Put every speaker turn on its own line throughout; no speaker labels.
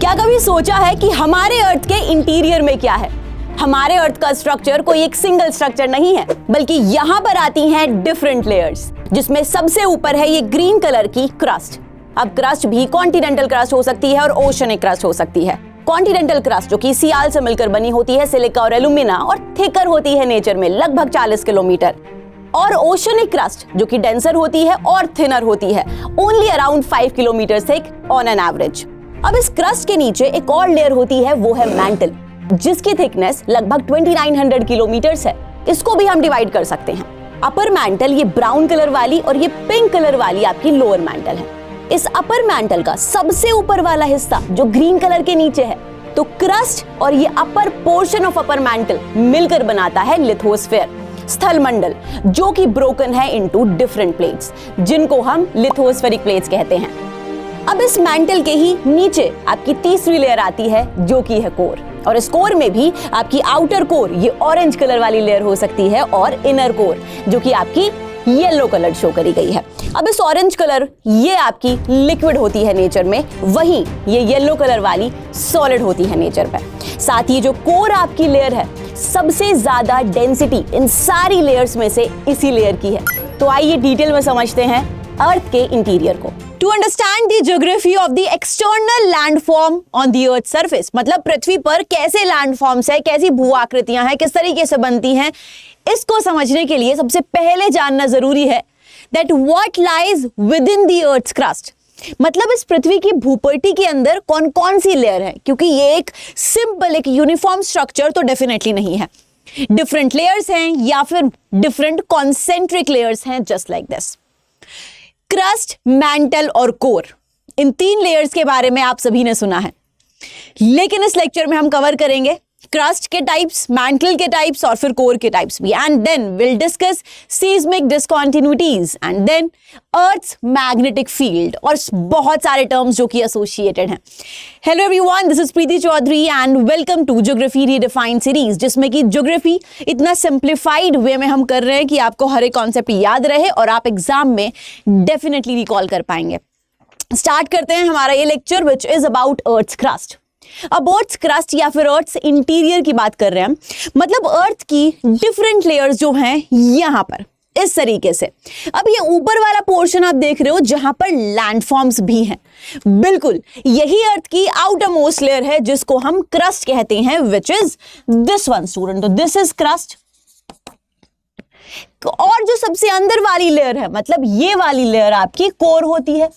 क्या कभी सोचा है कि हमारे अर्थ के इंटीरियर में क्या है? हमारे अर्थ का स्ट्रक्चर कोई एक सिंगल स्ट्रक्चर नहीं है, बल्कि यहाँ पर आती हैं डिफरेंट लेयर्स, जिसमें सबसे ऊपर है ये ग्रीन कलर की क्रस्ट। अब क्रस्ट भी कॉन्टिनेंटल क्रस्ट हो सकती है और ओशनिक क्रस्ट हो सकती है। कॉन्टिनेंटल क्रस्ट जो कि सियाल से मिलकर बनी होती है, सिलिका और एल्यूमिना, और थिकर होती है नेचर में लगभग 40 किलोमीटर। और ओशनिक क्रस्ट जो कि डेंसर होती है और थिनर होती है, only around 5 kilometre thick on an average. अब इस क्रस्ट के नीचे एक और लेयर होती है, वो है मैंटल, जिसकी थिकनेस लगभग 2900 किलोमीटर है। इसको भी हम डिवाइड कर सकते हैं। अपर मैंटल ये ब्राउन कलर वाली और ये पिंक कलर वाली आपकी लोअर मैंटल है। इस अपर मैंटल का सबसे ऊपर वाला हिस्सा जो ग्रीन कलर के नीचे है, तो क्रस्ट और ये upper portion of upper mantle मिलकर बनाता है लिथोस्फेयर, स्थल मंडल, जो कि ब्रोकन है इनटू डिफरेंट प्लेट्स, जिनको हम लिथोस्फेरिक प्लेट्स कहते हैं। अब इस मैंटल के ही नीचे आपकी तीसरी लेयर आती है, जो कि है कोर। और इस कोर में भी आपकी आउटर कोर ये ऑरेंज कलर वाली लेयर हो सकती है, और इनर कोर जो कि आपकी येलो कलर शो करी गई है। अब इस ऑरेंज कलर ये आपकी लिक्विड होती है नेचर में, वहीं ये येलो कलर वाली सॉलिड होती है नेचर पे। साथ ही जो कोर आपकी लेयर है, सबसे ज्यादा डेंसिटी इन सारी लेयर्स में से इसी लेयर की है। तो आइए डिटेल में समझते हैं अर्थ के इंटीरियर को। To understand the geography of the external landform on the earth surface, मतलब पृथ्वी पर कैसे लैंडफॉर्म्स है, कैसी भू आकृतियां हैं, किस तरीके से बनती हैं, इसको समझने के लिए सबसे पहले जानना जरूरी है that what lies within the earth's crust, मतलब इस पृथ्वी की भूपट्टी के अंदर कौन कौन सी लेयर है, क्योंकि ये एक सिंपल एक यूनिफॉर्म स्ट्रक्चर तो डेफिनेटली नहीं है। डिफरेंट लेयर्स हैं या फिर डिफरेंट कॉन्सेंट्रिक लेयर्स हैं, just like this. Crust, mantle और कोर, इन 3 लेयर्स के बारे में आप सभी ने सुना है, लेकिन इस लेक्चर में हम कवर करेंगे क्रस्ट के टाइप्स, मैंटल के टाइप्स और फिर कोर के टाइप्स भी। And then will discuss seismic discontinuities and then earth's magnetic field और बहुत सारे टर्म्स जो कि एसोसिएटेड हैं। Hello everyone, this is Preeti Chaudhary and welcome to geography redefined series, जिसमें कि ज्योग्राफी इतना सिंप्लीफाइड वे में हम कर रहे हैं कि आपको हर एक कॉन्सेप्ट याद रहे और आप एग्जाम में डेफिनेटली रिकॉल कर पाएंगे। स्टार्ट करते हैं हमारा ये lecture which is about earth's crust. अब अर्थ क्रस्ट या फिर अर्थ इंटीरियर की बात कर रहे हैं, मतलब अर्थ की डिफरेंट लेयर्स जो हैं यहां पर इस तरीके से। अब ये ऊपर वाला पोर्शन आप देख रहे हो जहां पर लैंडफॉर्म्स भी हैं, बिल्कुल यही अर्थ की आउटर मोस्ट लेयर है जिसको हम क्रस्ट कहते हैं, विच इज दिस वन स्टूडेंट। तो दिस इज क्रस्ट। और जो सबसे अंदर वाली लेयर है, मतलब ये वाली लेयर आपकी कोर होती है।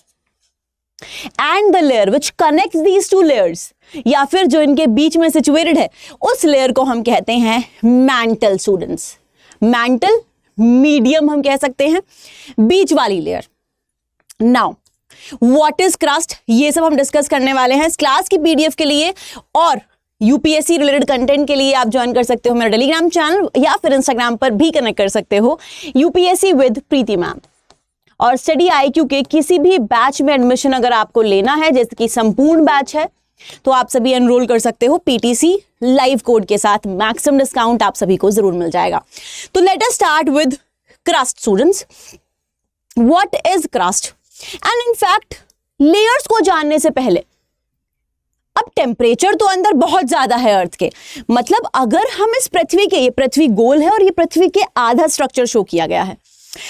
And the layer which connect these 2 layers, या फिर जो इनके बीच में सिचुएटेड है, उस लेयर को हम कहते हैं मैंटल स्टूडेंट्स। मैंटल मीडियम हम कह सकते हैं, बीच वाली layer. Now what is crust, ये सब हम डिस्कस करने वाले हैं। इस क्लास की पीडीएफ के लिए और यूपीएससी रिलेटेड कंटेंट के लिए आप ज्वाइन कर सकते हो मेरा टेलीग्राम चैनल, या फिर इंस्टाग्राम पर भी कनेक्ट कर सकते हो, यूपीएससी विद प्रीति मैम। और स्टडी आईक्यू के किसी भी बैच में एडमिशन अगर आपको लेना है, जैसे कि संपूर्ण बैच है, तो आप सभी एनरोल कर सकते हो पीटीसी लाइव कोड के साथ। मैक्सिमम डिस्काउंट आप सभी को जरूर मिल जाएगा। तो let us start with crust students. What is crust? And in fact layers को जानने से पहले, अब टेम्परेचर तो अंदर बहुत ज्यादा है अर्थ के, मतलब अगर हम इस पृथ्वी के, ये पृथ्वी गोल है और ये पृथ्वी के आधा स्ट्रक्चर शो किया गया है।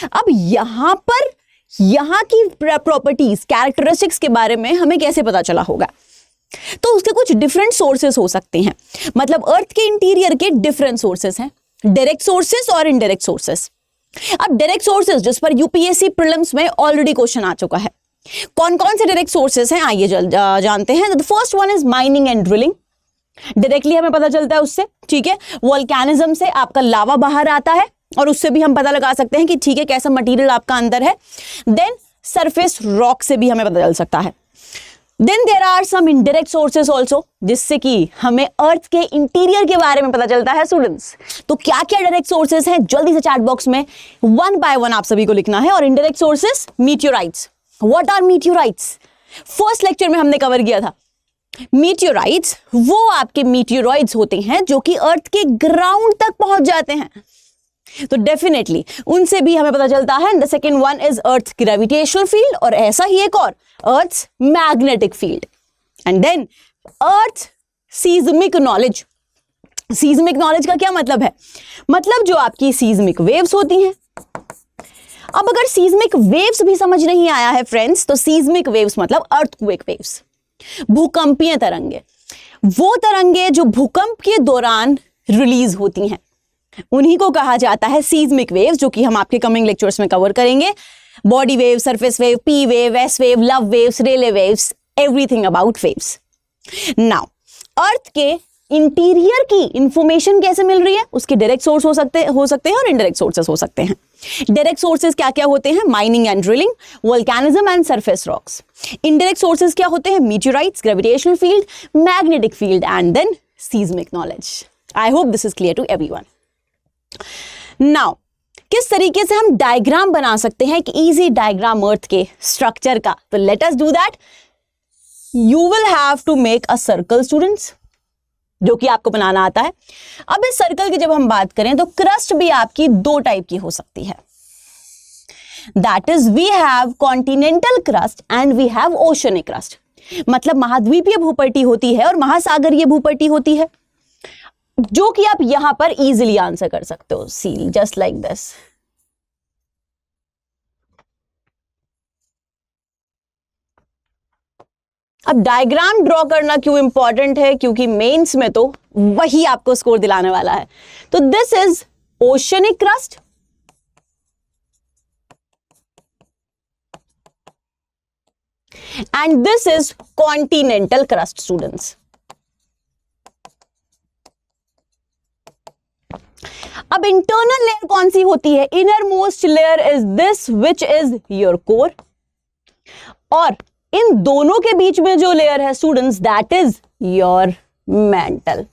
अब यहां पर यहां की प्रॉपर्टीज, कैरेक्टरिस्टिक्स के बारे में हमें कैसे पता चला होगा? तो उसके कुछ डिफरेंट सोर्सेस हो सकते हैं, मतलब अर्थ के इंटीरियर के डिफरेंट सोर्सेस हैं, डायरेक्ट सोर्सेस और इनडायरेक्ट सोर्सेस। अब डायरेक्ट सोर्सेस जिस पर यूपीएससी प्रीलिम्स में ऑलरेडी क्वेश्चन आ चुका है, कौन कौन से डायरेक्ट सोर्सेस हैं आइए जानते हैं। The first one is mining and drilling. Directly हमें पता चलता है उससे, ठीक है, वोल्केनिज्म से आपका लावा बाहर आता है और उससे भी हम पता लगा सकते हैं कि ठीक है कैसा मटेरियल आपका अंदर है। देन सरफेस रॉक से भी हमें पता चल सकता है। Then there are some indirect sources also, जिससे कि हमें अर्थ के इंटीरियर के बारे में पता चलता है स्टूडेंट्स। तो क्या क्या डायरेक्ट सोर्सेस हैं, जल्दी से चैट बॉक्स में 1 बाय 1 आप सभी को लिखना है। और indirect sources, meteorites. What are meteorites? First lecture में हमने कवर किया था। मीटियोराइट्स वो आपके मीटियोरॉइड्स होते हैं जो कि अर्थ के ग्राउंड तक पहुंच जाते हैं, तो डेफिनेटली उनसे भी हमें पता चलता है। The second one is earth gravitational field, और ऐसा ही एक और earth magnetic field. And then earth seismic knowledge. Seismic knowledge का क्या मतलब है? मतलब जो आपकी सीज्मिक वेव्स होती हैं। अब अगर सीज्मिक वेव्स भी समझ नहीं आया है फ्रेंड्स, तो सीज्मिक वेव्स मतलब अर्थक्वेक वेव्स, भूकंपीय तरंगे, वो तरंगे जो भूकंप के दौरान रिलीज होती हैं, उन्हीं को कहा जाता है सीज्मिक वेव्स, जो कि हम आपके कमिंग लेक्चर्स में कवर करेंगे। Body wave, surface wave, P wave, S wave, love waves, Rayleigh waves, everything about waves. Now earth के इंटीरियर की इंफॉर्मेशन कैसे मिल रही है? उसके डायरेक्ट सोर्स हो सकते हैं और इनडायरेक्ट सोर्सेस हो सकते हैं। डायरेक्ट सोर्सेस क्या क्या होते हैं? Mining and drilling, volcanism and surface rocks. Indirect sources क्या होते हैं? Meteorites, gravitational field, magnetic field and then seismic knowledge. I hope this is clear to everyone. Now किस तरीके से हम डायग्राम बना सकते हैं, एक इजी डायग्राम अर्थ के स्ट्रक्चर का? तो let us do that. You will have to make a circle students, जो कि आपको बनाना आता है। अब इस सर्कल की जब हम बात करें तो क्रस्ट भी आपकी दो टाइप की हो सकती है। That is we have continental crust and we have oceanic crust. मतलब महाद्वीपीय भूपट्टी होती है और महासागरीय भूपट्टी होती है, जो कि आप यहां पर इजीली आंसर कर सकते हो। सी जस्ट लाइक दिस। अब डायग्राम ड्रॉ करना क्यों इंपॉर्टेंट है? क्योंकि मेंस में तो वही आपको स्कोर दिलाने वाला है। तो this is oceanic crust and this is continental crust students. अब इंटरनल लेयर कौन सी होती है? Inner most layer is this which is your core, और इन दोनों के बीच में जो लेयर है students, that is your mantle.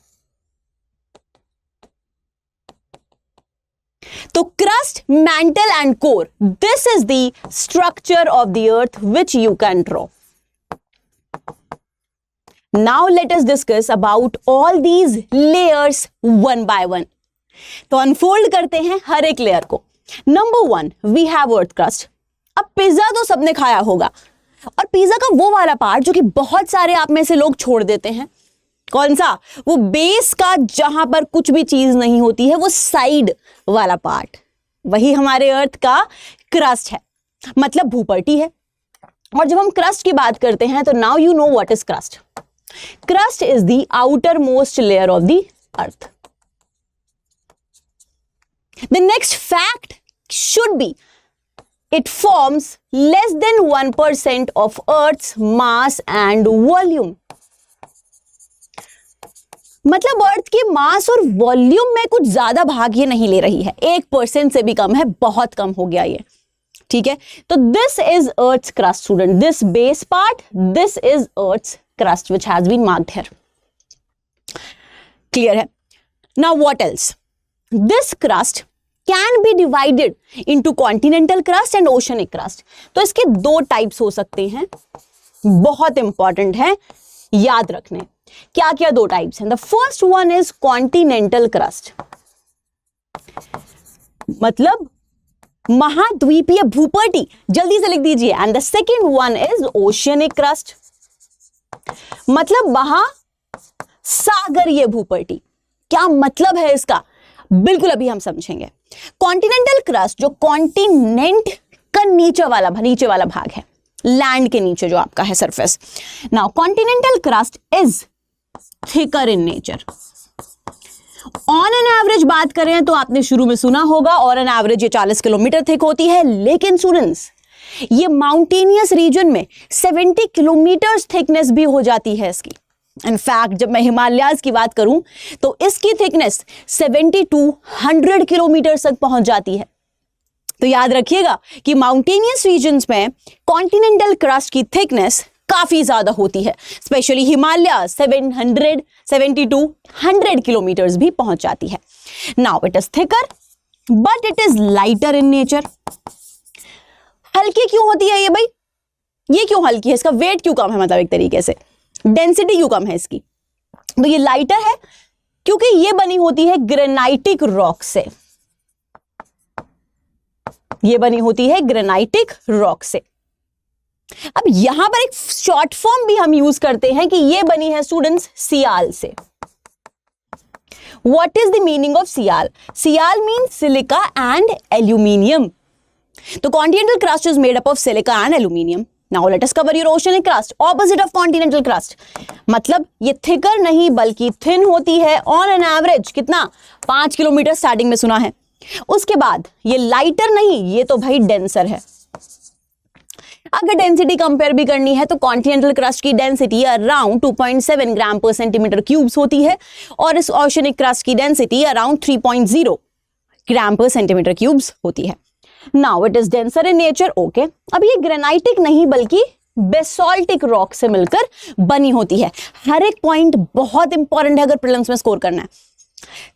तो crust, mantle and core, this is the structure of the earth which you can draw. Now let us discuss about all these layers one by one. तो unfold करते हैं हर एक layer को। Number 1 we have earth crust. अब pizza तो सबने खाया होगा, और पिज्जा का वो वाला पार्ट जो कि बहुत सारे आप में से लोग छोड़ देते हैं, कौन सा? वो बेस का, जहां पर कुछ भी चीज नहीं होती है, वो साइड वाला पार्ट, वही हमारे अर्थ का क्रस्ट है, मतलब भूपट्टी है। और जब हम क्रस्ट की बात करते हैं तो now you know what is crust. Crust is the outer most layer of the earth. The next fact should be it forms less than 1% of Earth's mass and volume। मतलब अर्थ के मास और वॉल्यूम में कुछ ज्यादा भाग ये नहीं ले रही है, 1% से भी कम है, बहुत कम हो गया ये। ठीक है, तो this is earth's crust student, this base part, this is earth's crust which has been marked here. Clear है? Now what else? This crust can be divided into continental crust and oceanic crust. तो इसके दो types हो सकते हैं, बहुत important है याद रखने। क्या क्या दो टाइप्स हैं? The first one is continental crust, मतलब महाद्वीपीय भूपट्टी, जल्दी से लिख दीजिए। And the second one is oceanic crust, मतलब महासागरीय भूपट्टी। क्या मतलब है इसका? बिल्कुल अभी हम समझेंगे। कॉन्टिनेंटल क्रस्ट, जो कॉन्टिनेंट का नीचे वाला भाग है, लैंड के नीचे जो आपका है surface. Now continental crust is thicker in nature. On an average बात करें तो आपने शुरू में सुना होगा, ऑन एन एवरेज ये 40 किलोमीटर थिक होती है, लेकिन स्टूडेंट्स ये माउंटेनियस रीजन में 70 किलोमीटर थिकनेस भी हो जाती है इसकी। इनफैक्ट जब मैं हिमालयाज की बात करूं तो इसकी थिकनेस 70 to 100 किलोमीटर तक पहुंच जाती है। तो याद रखिएगा कि माउंटेनियस रीजन्स में कॉन्टिनेंटल क्रस्ट की थिकनेस काफी ज्यादा होती है, स्पेशली हिमालय 70 to 100 किलोमीटर भी पहुंच जाती है। Now it is thicker but it is lighter in nature. हल्की क्यों होती है ये भाई? ये क्यों हल्की है? इसका वेट क्यों कम है? मतलब एक तरीके से डेंसिटी क्यों कम है इसकी? तो ये लाइटर है क्योंकि ये बनी होती है ग्रेनाइटिक रॉक से। ये बनी होती है ग्रेनाइटिक रॉक से। अब यहां पर एक शॉर्ट फॉर्म भी हम यूज करते हैं कि ये बनी है स्टूडेंट्स सियाल से। What is the meaning of Sial? Sial means silica and aluminium. The continental crust is made up of silica and aluminium. Now let us cover your oceanic crust, opposite of continental crust. मतलब ये thicker नहीं बल्कि thin होती है on an average कितना 5 kilometre starting में सुना है। उसके बाद ये lighter नहीं, ये तो भाई denser है। अगर डेंसिटी कंपेयर भी करनी है तो कॉन्टिनेंटल क्रस्ट की डेंसिटी अराउंड 2.7 ग्राम पर सेंटीमीटर क्यूब्स होती है और इस ओशनिक क्रस्ट की डेंसिटी अराउंड 3.0 ग्राम पर सेंटीमीटर क्यूब्स होती है। Now it is denser in nature, okay. अब ये ग्रेनाइटिक नहीं बल्कि बेसोल्टिक रॉक से मिलकर बनी होती है। हर एक पॉइंट बहुत इंपॉर्टेंट है अगर प्रीलिम्स में स्कोर करना है,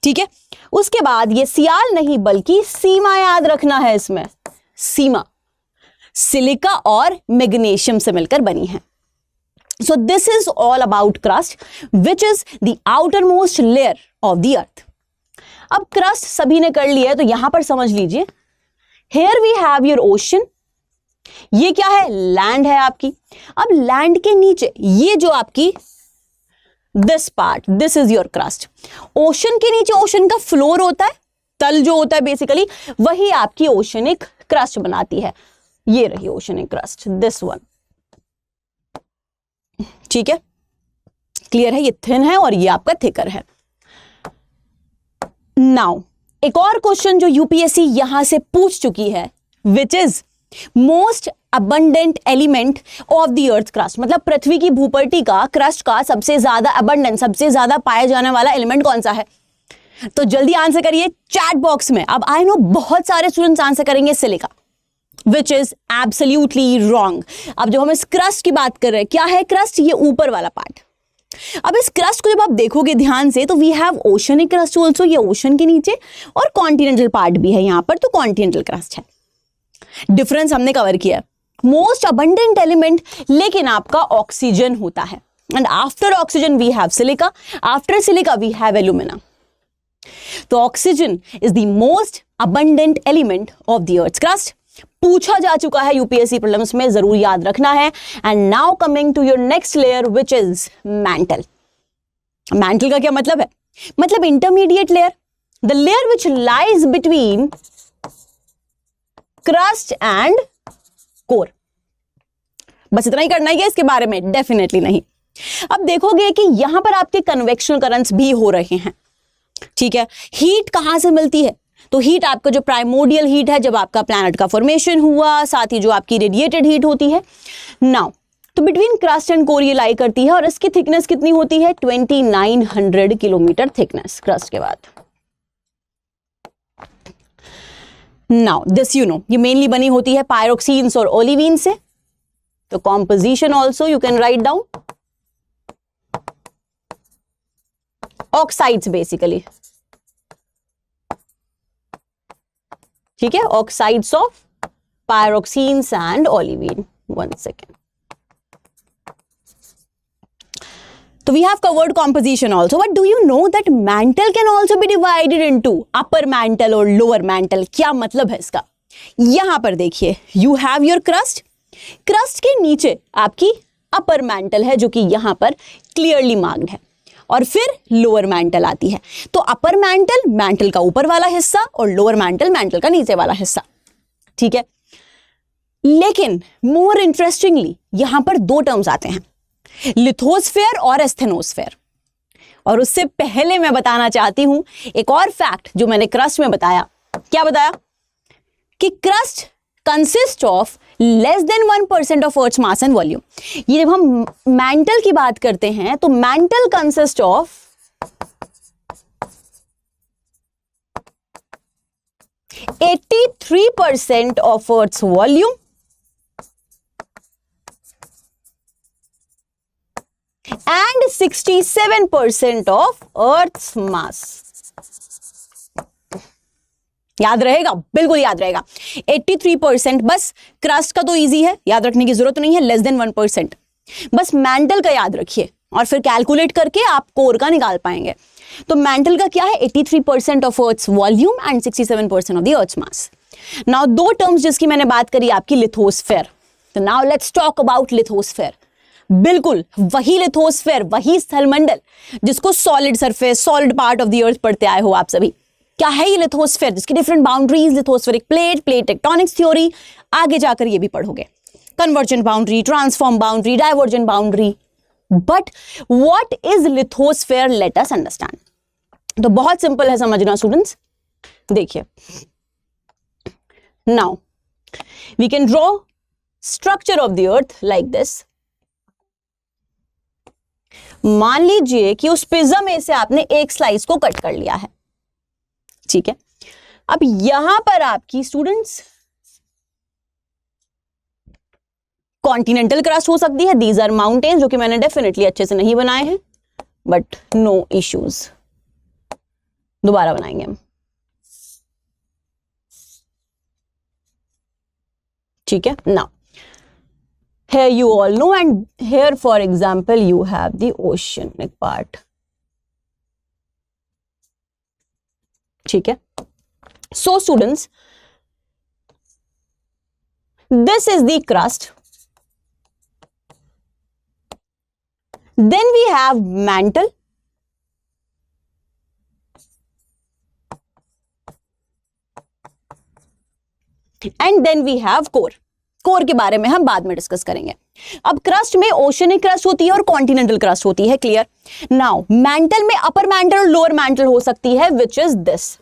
ठीक है। उसके बाद ये सियाल नहीं बल्कि सीमा याद रखना है, इसमें सीमा सिलिका और मैग्नीशियम से मिलकर बनी है। So this is all about crust which is the outer most layer of the अर्थ। अब क्रस्ट सभी ने कर लिया है तो यहां पर समझ लीजिए, here we have your ocean, ये क्या है, लैंड है आपकी। अब लैंड के नीचे ये जो आपकी this part, this is your crust. Ocean के नीचे ओशन का फ्लोर होता है, तल जो होता है बेसिकली, वही आपकी ओशनिक क्रस्ट बनाती है। ये रही ओशनिक क्रस्ट, दिस वन, ठीक है, क्लियर है। ये थिन है और ये आपका थिकर है। नाउ एक और क्वेश्चन जो यूपीएससी यहां से पूछ चुकी है, which is most abundant element of the earth crust, मतलब पृथ्वी की भूपट्टी का क्रस्ट का सबसे ज्यादा अबंडेंट, सबसे ज्यादा पाया जाने वाला एलिमेंट कौन सा है। तो जल्दी आंसर करिए चैट बॉक्स में। अब आई नो बहुत सारे स्टूडेंट्स आंसर करेंगे silica, which is absolutely wrong. अब जो हम इस क्रस्ट की बात कर रहे हैं, क्या है क्रस्ट, ये ऊपर वाला पार्ट। अब इस क्रस्ट को जब आप देखोगे ध्यान से तो we have oceanic crust also, ये ओशन के नीचे, और कॉन्टिनेंटल पार्ट भी है यहां पर, तो कॉन्टिनेंटल क्रस्ट है। डिफरेंस हमने कवर किया। मोस्ट अबंडेंट एलिमेंट लेकिन आपका ऑक्सीजन होता है, and after oxygen we have silica, after silica we have alumina. तो oxygen is the most abundant element of the earth crust. पूछा जा चुका है यूपीएससी प्रीलिम्स में, जरूर याद रखना है। And now coming to your next layer which is mantle. Mantle का क्या मतलब है, मतलब intermediate layer, the layer which lies between crust and core. बस इतना ही करना है इसके बारे में, डेफिनेटली नहीं। अब देखोगे कि यहां पर आपके कन्वेक्शनल करंट्स भी हो रहे हैं, ठीक है। हीट कहां से मिलती है, तो हीट आपका जो प्राइमोर्डियल हीट है, जब आपका प्लैनेट का फॉर्मेशन हुआ, साथ ही जो आपकी रेडिएटेड हीट होती है। नाउ तो बिटवीन क्रस्ट एंड कोर ये लाई करती है, और इसकी थिकनेस कितनी होती है, 2900 किलोमीटर थिकनेस क्रस्ट के बाद। नाउ दिस यू नो, ये मेनली बनी होती है पायरोक्सीन्स और ओलिवीन से। तो composition also you can write down, oxides basically, ठीक है, ऑक्साइड्स ऑफ पायरोक्सीन्स एंड ओलिवीन। 1 सेकेंड। तो we have covered composition also, but do you know that mantle can also be divided into upper mantle और lower mantle? क्या मतलब है इसका, यहां पर देखिए, you have your crust, crust के नीचे आपकी upper mantle है जो कि यहां पर clearly marked है, और फिर लोअर मैंटल आती है। तो अपर मैंटल, मैंटल का ऊपर वाला हिस्सा, और लोअर मैंटल, मैंटल का नीचे वाला हिस्सा, ठीक है। लेकिन मोर इंटरेस्टिंगली यहां पर दो टर्म्स आते हैं, लिथोस्फेयर और एस्थेनोस्फेयर। और उससे पहले मैं बताना चाहती हूं एक और फैक्ट जो मैंने क्रस्ट में बताया। क्या बताया, कि crust consist of less than 1% of earth mass and volume. ये जब हम मैंटल की बात करते हैं तो mantle consist of 83% of earth volume and 67% of Earth's mass। याद रहेगा, बिल्कुल याद रहेगा। 83%, बस क्रस्ट का तो इजी है, याद रखने की जरूरत नहीं है, लेस देन 1%। बस मैंटल का याद रखिए और फिर कैलकुलेट करके आप कोर का निकाल पाएंगे। तो मैंटल का क्या है, 83% of earth's volume and 67% of the earth's mass. Now दो टर्म्स जिसकी मैंने बात करी आपकी, लिथोस्फेयर, तो now let's talk about lithosphere. बिल्कुल वही लिथोस्फेयर, वही स्थलमंडल जिसको solid surface, solid part of the earth पढ़ते आए हो आप सभी। क्या है ये लिथोस्फेयर, जिसकी different boundaries, lithospheric plate, plate tectonics theory, आगे जाकर ये भी पढ़ोगे, convergent boundary, transform boundary, divergent boundary. But what is lithosphere, let us understand. तो बहुत सिंपल है समझना स्टूडेंट्स। देखिए, now we can draw structure of the earth like this. मान लीजिए कि उस प्रिज्म में से आपने एक स्लाइस को कट कर लिया है, ठीक है। अब यहां पर आपकी स्टूडेंट्स कॉन्टिनेंटल क्रस्ट हो सकती है, दीज आर माउंटेन्स, जो कि मैंने डेफिनेटली अच्छे से नहीं बनाए हैं, बट नो इश्यूज, दोबारा बनाएंगे हम, ठीक है। Now here you all know, and here for example you have the oceanic part, ठीक है। So students, this is the crust, then we have mantle, and then we have core। Core के बारे में हम बाद में डिस्कस करेंगे। अब क्रस्ट में ओशनिक क्रस्ट होती है और कॉन्टिनेंटल क्रस्ट होती है, क्लियर। नाउ मैंटल में अपर मैंटल और लोअर मैंटल हो सकती है, विच इज दिस।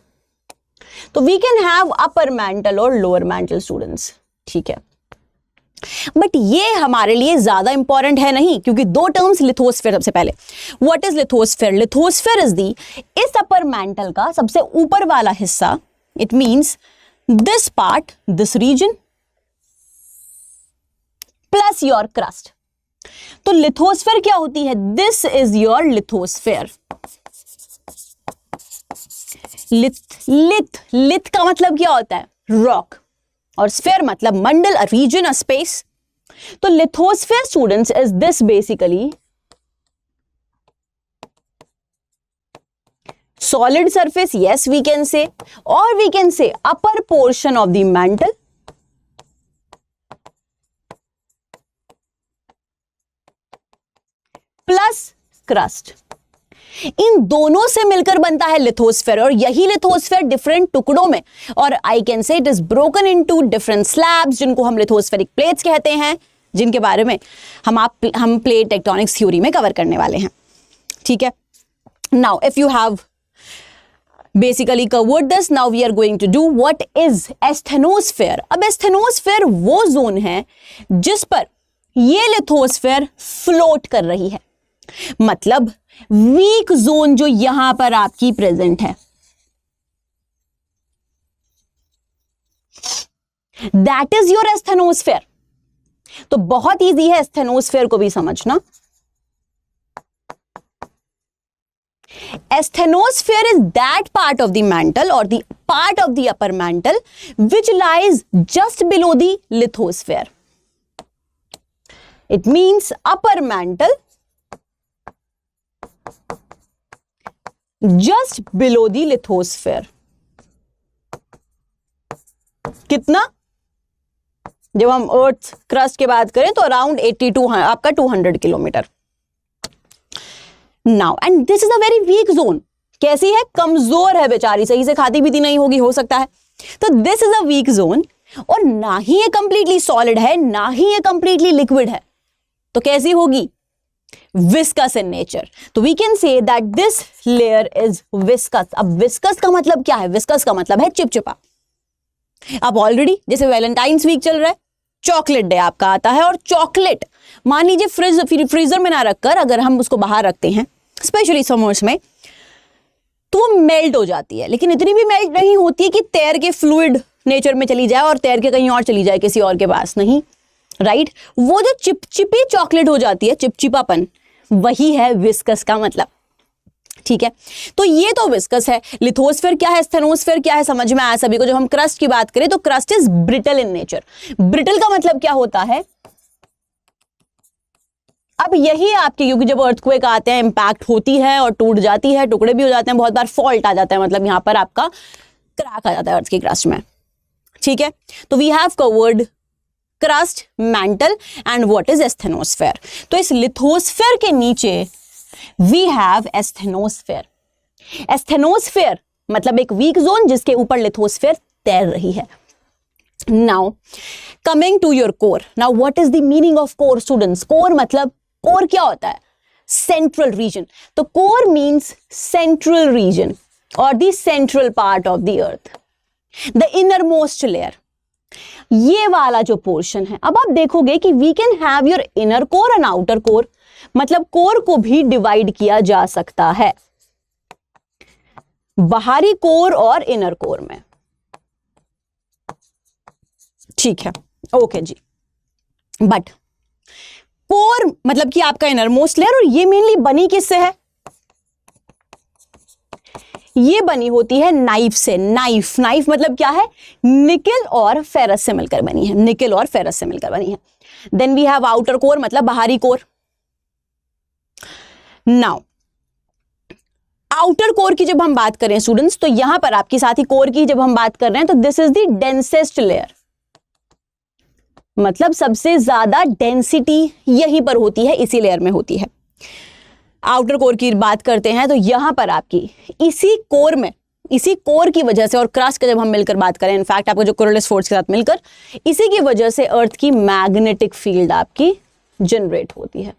तो we can have upper mantle और लोअर मैंटल स्टूडेंट्स, ठीक है। बट ये हमारे लिए ज्यादा इंपॉर्टेंट है नहीं, क्योंकि दो टर्म्स लिथोस्फेयर। सबसे पहले what is lithosphere? Lithosphere is the इस अपर मैंटल का सबसे ऊपर वाला हिस्सा, it means this part, this region plus your crust. तो लिथोस्फेयर क्या होती है? This is your lithosphere. Lith का मतलब क्या होता है? रॉक, और स्फेयर मतलब मंडल, अ रीजन, अ स्पेस। तो lithosphere students is this basically solid surface, yes we can say, or we can say upper portion of the mantle plus crust। इन दोनों से मिलकर बनता है लिथोस्फेयर, और यही लिथोस्फेयर डिफरेंट टुकड़ों में, और I can say it is broken into different slabs, जिनको हम लिथोस्फेरिक प्लेट्स कहते हैं, जिनके बारे में हम प्लेट टेक्टोनिक्स थ्योरी में कवर करने वाले हैं, ठीक है। Now if you have basically covered this, now we are going to do what is asthenosphere। अब asthenosphere वो जोन है जिस पर ये लिथोस्फेयर फ्लोट कर रही है, मतलब वीक जोन जो यहां पर आपकी प्रेजेंट है, दैट इज योर asthenosphere। तो बहुत इजी है asthenosphere को भी समझना। Asthenosphere is that part of the mantle or the part of the upper mantle which lies just below the lithosphere. It means upper mantle just below the lithosphere. कितना? जब हम earth crust की बात करें तो अराउंड 82 आपका 200 kilometre. Now and this is a very weak zone. कैसी है? कमजोर है बेचारी, सही से खाती पीती नहीं होगी, हो सकता है। तो this is a week zone, और ना ही ये कंप्लीटली सॉलिड है, ना ही ये कंप्लीटली लिक्विड है। तो कैसी होगी? Viscous in nature. तो we can say that this layer is viscous. अब विस्कस का मतलब क्या है? विस्कस का मतलब है चिपचिपा। अब ऑलरेडी जैसे वैलेंटाइंस वीक चल रहा है, चॉकलेट डे आपका आता है, और चॉकलेट मान लीजिए फ्रीजर में ना रखकर अगर हम उसको बाहर रखते हैं, स्पेशली समर्स में, तो वो मेल्ट हो जाती है। लेकिन इतनी भी मेल्ट नहीं होती है कि तैर के फ्लूइड नेचर में चली जाए और तैर के कहीं और चली जाए किसी और के पास, नहीं, राइट। वो जो चिपचिपी चॉकलेट हो जाती है, चिपचिपापन, वही है विस्कस का मतलब, ठीक है। तो ये तो विस्कस है। लिथोस्फेयर क्या है, स्टेनोस्फेयर क्या है, समझ में आया सभी को। जब हम क्रस्ट की बात करें तो crust is brittle in nature. Brittle का मतलब क्या होता है? अब यही आपके, क्योंकि जब अर्थक्वेक आते हैं, इंपैक्ट होती है और टूट जाती है, टुकड़े भी हो जाते हैं, बहुत बार फॉल्ट आ जाता है, मतलब यहां पर आपका क्रैक आ जाता है अर्थ की क्रस्ट में, ठीक है। तो we have covered crust, mantle and what is asthenosphere. तो इस लिथोस्फेयर के नीचे वी हैव एस्थेनोस्फेयर। एस्थेनोस्फेयर मतलब एक वीक जोन जिसके ऊपर लिथोस्फेयर तैर रही है। Now coming to your core. Now what is the meaning of core students? Core मतलब, कोर क्या होता है? Central region. तो कोर मीन्स सेंट्रल रीजन और the central part of the earth, the inner most layer, ये वाला जो portion है। अब आप देखोगे कि we can have your inner core and outer core, मतलब कोर को भी डिवाइड किया जा सकता है बाहरी कोर और इनर कोर में। ठीक है, ओके जी। बट कोर मतलब कि आपका इनर मोस्ट लेयर, और ये मेनली बनी किससे है? ये बनी होती है नाइफ से। नाइफ, नाइफ मतलब क्या है? निकल और फेरस से मिलकर बनी है। निकल और फेरस से मिलकर बनी है। Then we have outer core मतलब बाहरी कोर। नाउ आउटर कोर की जब हम बात करें स्टूडेंट्स, तो यहां पर आपकी साथी कोर की जब हम बात कर रहे हैं तो this is the densest layer, मतलब सबसे ज्यादा डेंसिटी यहीं पर होती है, इसी लेयर में होती है। आउटर कोर की बात करते हैं तो यहां पर आपकी इसी कोर में, इसी कोर की वजह से, और क्रस्ट का जब हम मिलकर बात करें, इनफैक्ट आपका जो कोरोलिस फोर्स के साथ मिलकर, इसी की वजह से अर्थ की मैग्नेटिक फील्ड आपकी जनरेट होती है।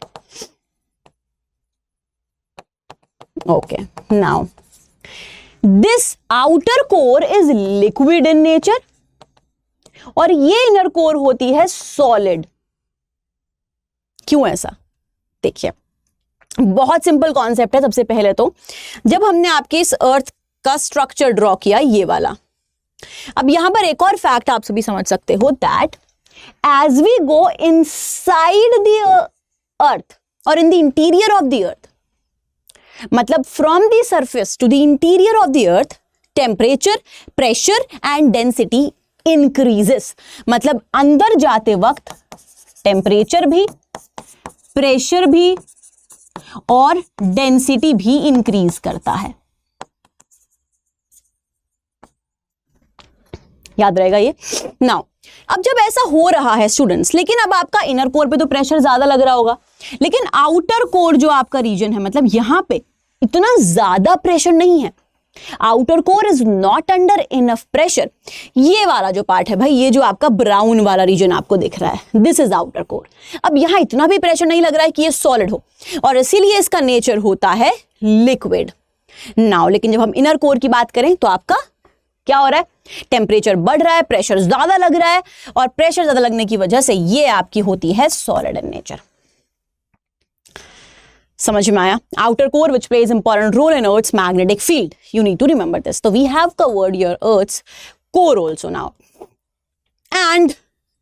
Okay, now this outer core is liquid in nature और ये इनर कोर होती है सॉलिड। क्यों ऐसा? देखिए, बहुत सिंपल कॉन्सेप्ट है। सबसे पहले तो जब हमने आपके इस अर्थ का स्ट्रक्चर ड्रॉ किया, ये वाला, अब यहां पर एक और फैक्ट आप सभी समझ सकते हो, that as we go inside the earth और in the interior of the earth, मतलब from the surface to the interior of the earth, temperature, pressure and density increases. मतलब अंदर जाते वक्त टेम्परेचर भी, प्रेशर भी और डेंसिटी भी इंक्रीज करता है। याद रहेगा ये। नाउ अब जब ऐसा हो रहा है स्टूडेंट्स, लेकिन अब आपका इनर कोर पे तो प्रेशर ज्यादा लग रहा होगा, लेकिन आउटर कोर जो आपका रीजन है, मतलब यहां पे इतना ज्यादा प्रेशर नहीं है। Outer core is not under enough pressure. ये वाला जो पार्ट है भाई, ये जो आपका ब्राउन वाला रीजन आपको दिख रहा है, दिस इज आउटर कोर। अब यहां इतना भी प्रेशर नहीं लग रहा है कि ये सॉलिड हो, और इसीलिए इसका नेचर होता है लिक्विड। नाउ लेकिन जब हम इनर कोर की बात करें तो आपका क्या हो रहा है? टेम्परेचर बढ़ रहा है, प्रेशर ज्यादा लग रहा है, और प्रेशर ज्यादा लगने की वजह से ये आपकी होती है सॉलिड इन नेचर। समझ में आया? Outer core which plays important role in earth's magnetic field, you need to remember this. तो we have covered your earth's core also now. And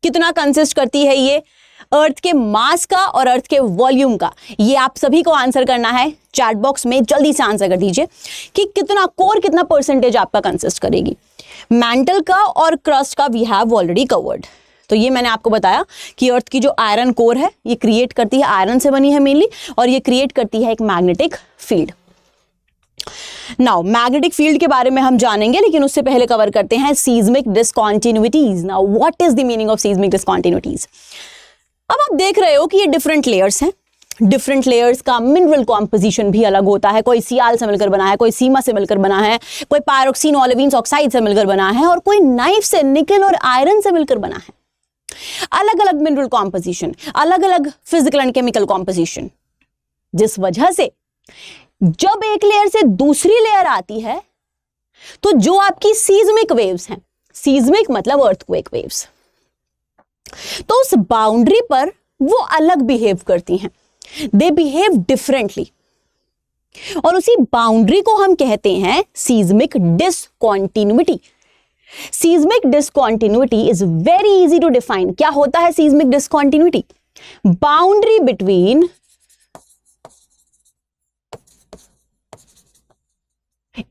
कितना कंसिस्ट करती है ये? अर्थ के मास का और अर्थ के वॉल्यूम का। ये आप सभी को आंसर करना है चैट बॉक्स में, जल्दी से आंसर कर दीजिए कि कितना कोर, कितना परसेंटेज आपका कंसिस्ट करेगी। मैंटल का और क्रस्ट का वी हैव ऑलरेडी कवर्ड। तो ये मैंने आपको बताया कि अर्थ की जो आयरन कोर है, ये क्रिएट करती है, आयरन से बनी है मेनली, और ये क्रिएट करती है एक magnetic field. Now magnetic field के बारे में हम जानेंगे, लेकिन उससे पहले कवर करते हैं seismic discontinuities. Now what is the meaning of seismic discontinuities? अब आप देख रहे हो कि ये डिफरेंट लेयर्स हैं। डिफरेंट लेयर्स का मिनरल कॉम्पोजिशन भी अलग होता है। कोई सियाल से मिलकर बना है, कोई सीमा से मिलकर बना है, कोई पायरोक्सिन ओलेविन ऑक्साइड से मिलकर बना है, और कोई नाइफ से, निकल और आयरन से मिलकर बना है। अलग अलग मिनरल कॉम्पोजिशन, अलग अलग फिजिकल एंड केमिकल कॉम्पोजिशन, जिस वजह से जब एक लेयर से दूसरी लेयर आती है तो जो आपकी सीज्मिक वेव्स हैं, सीज्मिक मतलब अर्थक्वेक वेव्स, तो उस बाउंड्री पर वो अलग बिहेव करती हैं। दे बिहेव डिफरेंटली, और उसी बाउंड्री को हम कहते हैं seismic discontinuity. Seismic discontinuity is very easy to define. क्या होता है seismic discontinuity? Boundary between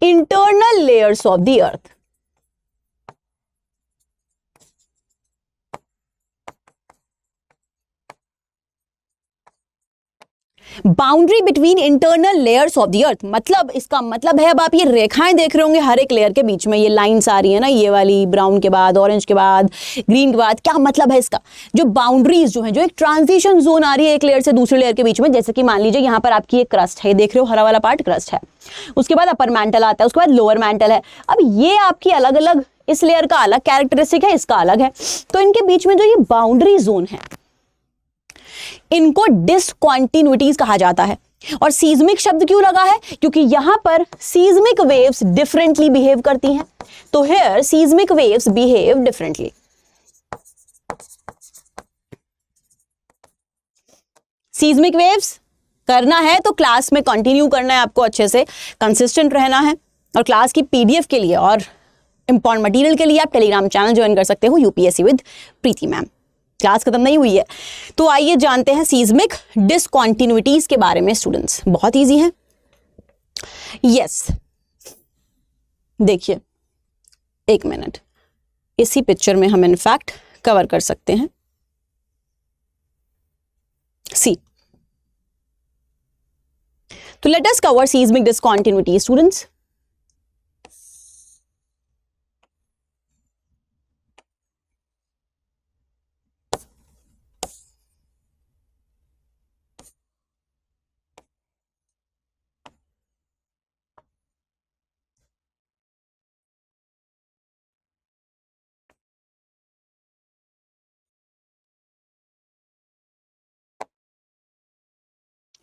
internal layers of the earth. Boundary between internal layers of the earth, मतलब इसका मतलब है, अब आप ये रेखाएं देख रहे होंगे हर एक लेयर के बीच में, ये लाइंस आ रही है ना, ये वाली ब्राउन के बाद ऑरेंज के बाद ग्रीन के बाद, क्या मतलब है इसका? जो बाउंड्रीज जो है, जो एक ट्रांजिशन जोन आ रही है एक लेयर से दूसरे लेयर के बीच में, जैसे कि मान लीजिए यहाँ पर आपकी एक क्रस्ट है, देख रहे हो हरा वाला पार्ट क्रस्ट है, उसके बाद अपर मैंटल आता है, उसके बाद लोअर मैंटल है। अब ये आपकी अलग अलग, इस लेयर का अलग कैरेक्टरिस्टिक है, इसका अलग है, तो इनके बीच में जो ये बाउंड्री जोन है इनको डिसकंटिन्यूटीज कहा जाता है। और सीज्मिक शब्द क्यों लगा है? क्योंकि यहां पर सीज्मिक वेव्स डिफरेंटली बिहेव करती हैं, तो here seismic waves behave differently. Seismic waves करना है तो क्लास में कंटिन्यू करना है, आपको अच्छे से कंसिस्टेंट रहना है। और क्लास की पीडीएफ के लिए और इंपॉर्टेंट मटेरियल के लिए आप टेलीग्राम चैनल ज्वाइन कर सकते हो, UPSC with Preeti ma'am. Class खत्म नहीं हुई है, तो आइए जानते हैं सीज्मिक डिसकंटिन्यूटीज के बारे में स्टूडेंट्स। बहुत इजी है। यस, देखिए एक मिनट, इसी पिक्चर में हम इनफैक्ट कवर कर सकते हैं। सी, तो let us cover seismic discontinuity students.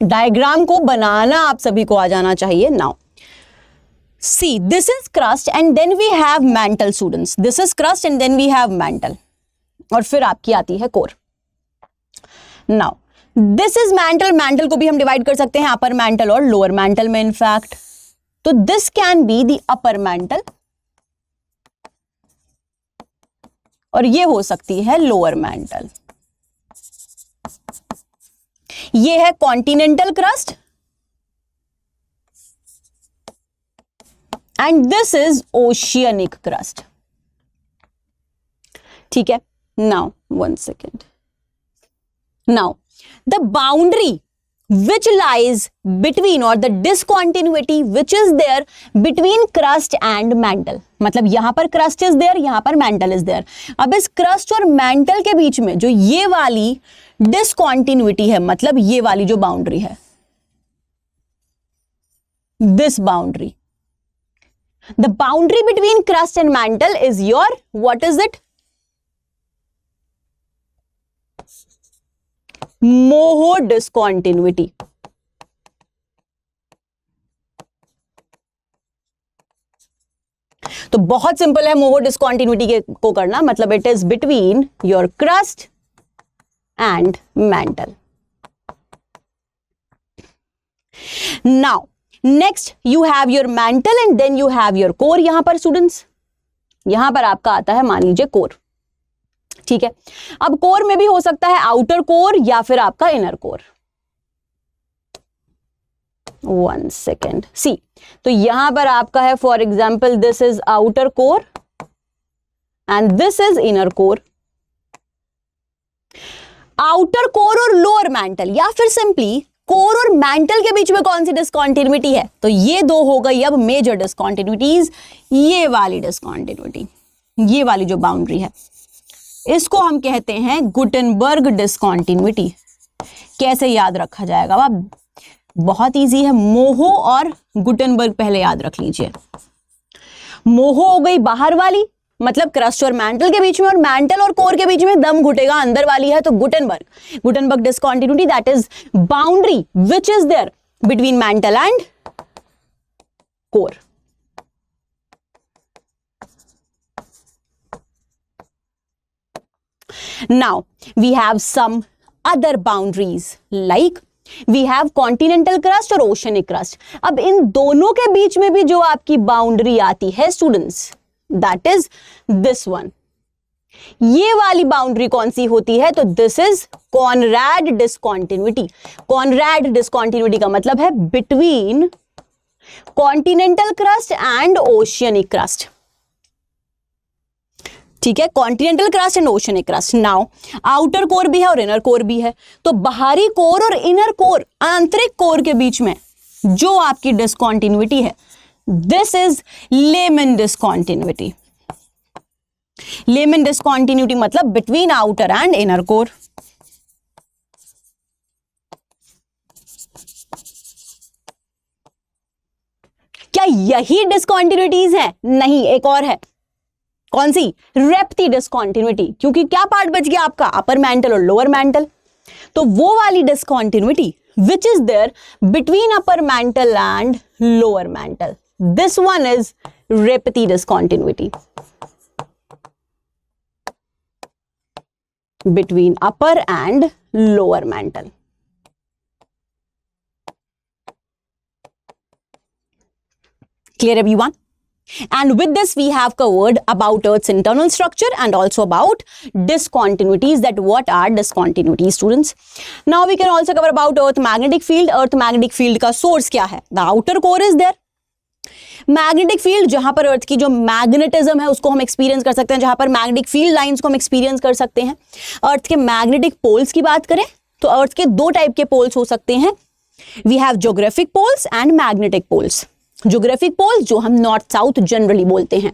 Diagram को बनाना आप सभी को आ जाना चाहिए। Now see, this is crust and then we have mantle students, this is crust and then we have mantle, और फिर आपकी आती है core. Now this is mantle, mantle को भी हम डिवाइड कर सकते हैं अपर मैंटल और लोअर मैंटल में इनफैक्ट, तो this can be the upper mantle और ये हो सकती है लोअर मैंटल। ये है continental crust and this is oceanic crust. ठीक है, now one second, now the boundary which lies between or the discontinuity which is there between crust and mantle, मतलब यहां पर crust is there, यहां पर mantle is there। अब इस crust और mantle के बीच में जो ये वाली discontinuity है, मतलब ये वाली जो बाउंड्री है, this boundary, the boundary between crust and mantle is your, what is it? Moho discontinuity. तो बहुत सिंपल है मोहो डिसकंटिन्यूटी के को करना, मतलब it is between your crust and mantle. Now next you have your mantle and then you have your core. यहां पर students, यहां पर आपका आता है मान लीजिए कोर। ठीक है, अब कोर में भी हो सकता है आउटर कोर या फिर आपका इनर कोर। वन सेकेंड, सी, तो यहां पर आपका है for example this is outer core and this is inner core. Outer core और लोअर मैंटल, या फिर सिंपली कोर और मैंटल के बीच में कौन सी डिसकंटिन्यूटी है? तो ये दो हो गई अब मेजर डिसकंटिन्यूटीज। ये वाली डिसकंटिन्यूटी, ये वाली जो बाउंड्री है, इसको हम कहते हैं गुटेनबर्ग डिसकंटिन्यूटी। कैसे याद रखा जाएगा? अब बहुत इजी है, मोहो और गुटेनबर्ग पहले याद रख लीजिए। मोहो हो गई बाहर वाली, मतलब क्रस्ट और मैंटल के बीच में, और मैंटल और कोर के बीच में दम घुटेगा अंदर वाली है, तो Gutenberg. Gutenberg discontinuity that is boundary which is there between mantle and core. Now we have some other boundaries like we have continental crust और oceanic crust। अब इन दोनों के बीच में भी जो आपकी बाउंड्री आती है students, that is this one। ये वाली बाउंड्री कौन सी होती है? तो this is Conrad discontinuity। Conrad discontinuity का मतलब है between continental crust and oceanic crust। ठीक है, continental crust and oceanic crust. Now outer core भी है और इनर कोर भी है, तो बाहरी कोर और इनर कोर, आंतरिक कोर के बीच में जो आपकी डिस्कॉन्टिन्यूटी है, this is Lehmann discontinuity. Lehmann discontinuity मतलब between outer and inner core. क्या यही डिस्कॉन्टिन्यूटीज है? नहीं, एक और है। कौन सी? रेप्टी डिस्कॉन्टिन्यूटी, क्योंकि क्या पार्ट बच गया आपका? अपर मेंटल और लोअर मेंटल। तो वो वाली discontinuity which is there between upper mantle and lower mantle, this one is Repetti discontinuity between upper and lower mantle. Clear everyone? And with this we have covered about Earth's internal structure and also about discontinuities, that what are discontinuities students. Now we can also cover about Earth magnetic field. Earth magnetic field का source क्या है? The outer core is there. Magnetic field, जहां पर अर्थ की जो magnetism है उसको हम एक्सपीरियंस कर सकते हैं, जहां पर मैग्नेटिक फील्ड लाइंस को हम एक्सपीरियंस कर सकते हैं। अर्थ के मैग्नेटिक पोल्स की बात करें तो अर्थ के दो टाइप के पोल्स हो सकते हैं। We have geographic poles and magnetic poles. Geographic poles जो हम नॉर्थ साउथ जनरली बोलते हैं,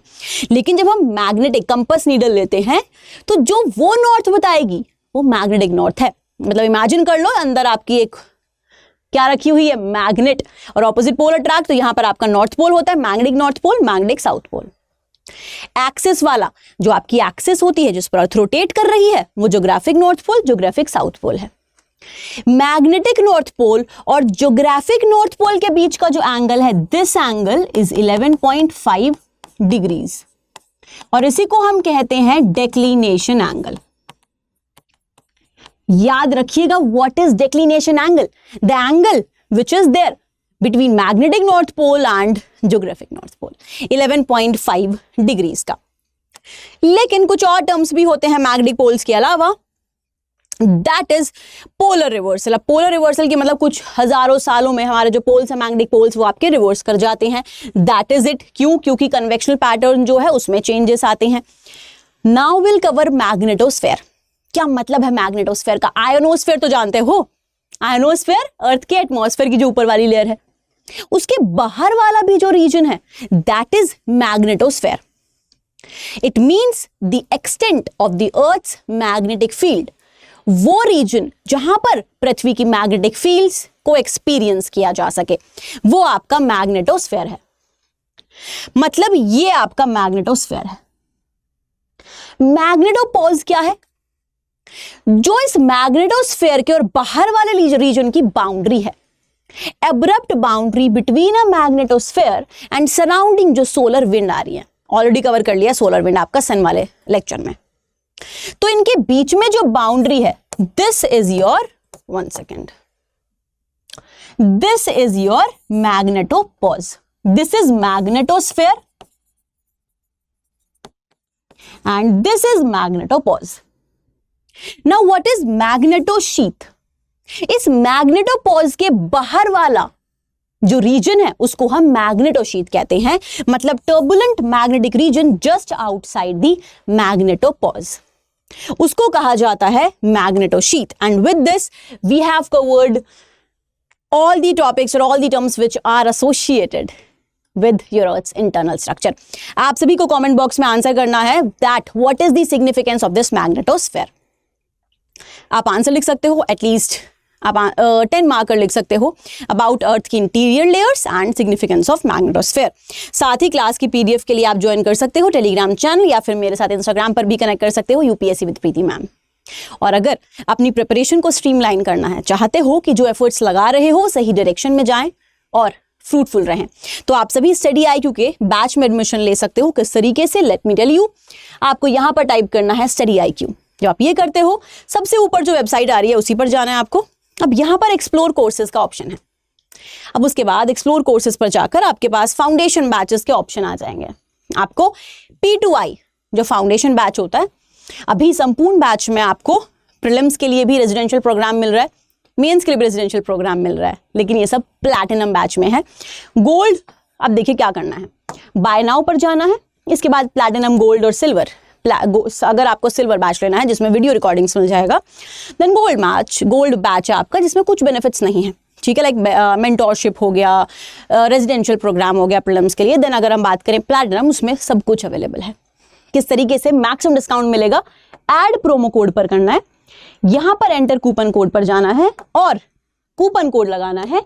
लेकिन जब हम मैग्नेटिक कंपास नीडल लेते हैं तो जो वो नॉर्थ बताएगी वो मैग्नेटिक नॉर्थ है। मतलब इमेजिन कर लो अंदर आपकी एक क्या रखी हुई है? मैग्नेट, और ऑपोजिट पोल अट्रैक्ट, तो यहां पर आपका नॉर्थ पोल होता है, magnetic north pole, magnetic south pole. Axis वाला, जो आपकी एक्सिस होती है जिस पर अर्थ रोटेट कर रही है, वो geographic north pole, geographic south pole है। मैग्नेटिक नॉर्थ पोल और ज्योग्राफिक नॉर्थ पोल के बीच का जो एंगल है, दिस एंगल इज 11.5 डिग्रीज, और इसी को हम कहते हैं डेक्लिनेशन एंगल। याद रखिएगा, what is declination angle? The angle which is there between magnetic north pole and geographic north pole, 11.5 degrees का। लेकिन कुछ और टर्म्स भी होते हैं मैग्नेटिक पोल्स के अलावा, दैट इज पोलर रिवर्सल। अब पोलर रिवर्सल की मतलब कुछ हजारों सालों में हमारे जो पोल्स हैं मैग्नेटिक पोल्स वो आपके रिवर्स कर जाते हैं। That is it. क्यों? क्योंकि कन्वेक्शनल पैटर्न जो है उसमें चेंजेस आते हैं। Now will cover magnetosphere. क्या मतलब है मैग्नेटोस्फेयर का? आयोनोस्फेयर तो जानते हो, आयोनोस्फेयर अर्थ के एटमॉस्फेयर की जो ऊपर वाली लेयर है, उसके बाहर वाला भी जो रीजन है that is magnetosphere. It means the extent of the earth's magnetic field, वो रीजन जहां पर पृथ्वी की मैग्नेटिक फील्ड्स को एक्सपीरियंस किया जा सके, वो आपका मैग्नेटोस्फेयर है। मतलब ये आपका मैग्नेटोस्फेयर है। मैग्नेटोपोज क्या है? जो इस मैग्नेटोस्फेयर के और बाहर वाले रीजन की बाउंड्री है, abrupt boundary between a magnetosphere and surrounding जो सोलर विंड आ रही है। ऑलरेडी कवर कर लिया सोलर विंड आपका सन वाले लेक्चर में। तो इनके बीच में जो बाउंड्री है, this is your, one second, this is your magnetopause. This is magnetosphere and this is magnetopause. Now what is magnetosheath? इस मैग्नेटोपोज के बाहर वाला जो रीजन है उसको हम मैग्नेटोशीथ कहते हैं। मतलब turbulent magnetic region just outside the magnetopause, उसको कहा जाता है magnetosheath. And with this we have covered all the topics or all the terms which are associated with your Earth's internal structure. आप सभी को कमेंट बॉक्स में answer करना है that what is the significance of this magnetosphere. आप answer लिख सकते हो, एटलीस्ट आप 10 मार्कर लिख सकते हो अबाउट अर्थ की interior layers and significance of magnetosphere. साथ ही क्लास की पीडीएफ के लिए आप ज्वाइन कर सकते हो टेलीग्राम चैनल, या फिर मेरे साथ इंस्टाग्राम पर भी कनेक्ट कर सकते हो, यूपीएससी विद प्रीति मैम। और अगर अपनी प्रिपरेशन को स्ट्रीमलाइन करना है, चाहते हो कि जो एफर्ट्स लगा रहे हो सही डायरेक्शन में जाएं और फ्रूटफुल रहें, तो आप सभी स्टडी IQ के बैच में एडमिशन ले सकते हो। किस तरीके से? Let me tell you. आपको यहाँ पर टाइप करना है स्टडी IQ। जब आप ये करते हो, सबसे ऊपर जो वेबसाइट आ रही है उसी पर जाना है आपको। अब यहाँ पर एक्सप्लोर कोर्सेज का ऑप्शन है। अब उसके बाद एक्सप्लोर कोर्सेज पर जाकर आपके पास फाउंडेशन बैचेस के ऑप्शन आ जाएंगे। आपको P2I जो फाउंडेशन बैच होता है, अभी संपूर्ण बैच में आपको प्रीलिम्स के लिए भी रेजिडेंशियल प्रोग्राम मिल रहा है, मेंस के लिए भी रेजिडेंशियल प्रोग्राम मिल रहा है, लेकिन ये सब प्लैटिनम बैच में है। गोल्ड, अब देखिए क्या करना है, बाय नाउ पर जाना है, इसके बाद प्लैटिनम, गोल्ड और सिल्वर अगर आपको सिल्वर बैच लेना है जिसमें वीडियो रिकॉर्डिंग्स मिल जाएगा, देन गोल्ड बैच है आपका जिसमें कुछ बेनिफिट्स नहीं है, ठीक है, लाइक मेंटोरशिप हो गया, रेजिडेंशियल प्रोग्राम हो गया प्रीलिम्स के लिए। देन अगर हम बात करें प्लैटिनम, उसमें सब कुछ अवेलेबल है। किस तरीके से मैक्सिमम डिस्काउंट मिलेगा, ऐड प्रोमो कोड पर करना है, यहां पर एंटर कूपन कोड पर जाना है और कूपन कोड लगाना है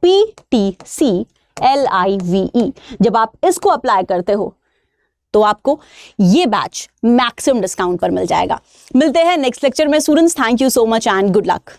PTCLIVE। जब आप इसको अप्लाई करते हो तो आपको ये बैच मैक्सिमम डिस्काउंट पर मिल जाएगा। मिलते हैं नेक्स्ट लेक्चर में students, thank you so much and good luck.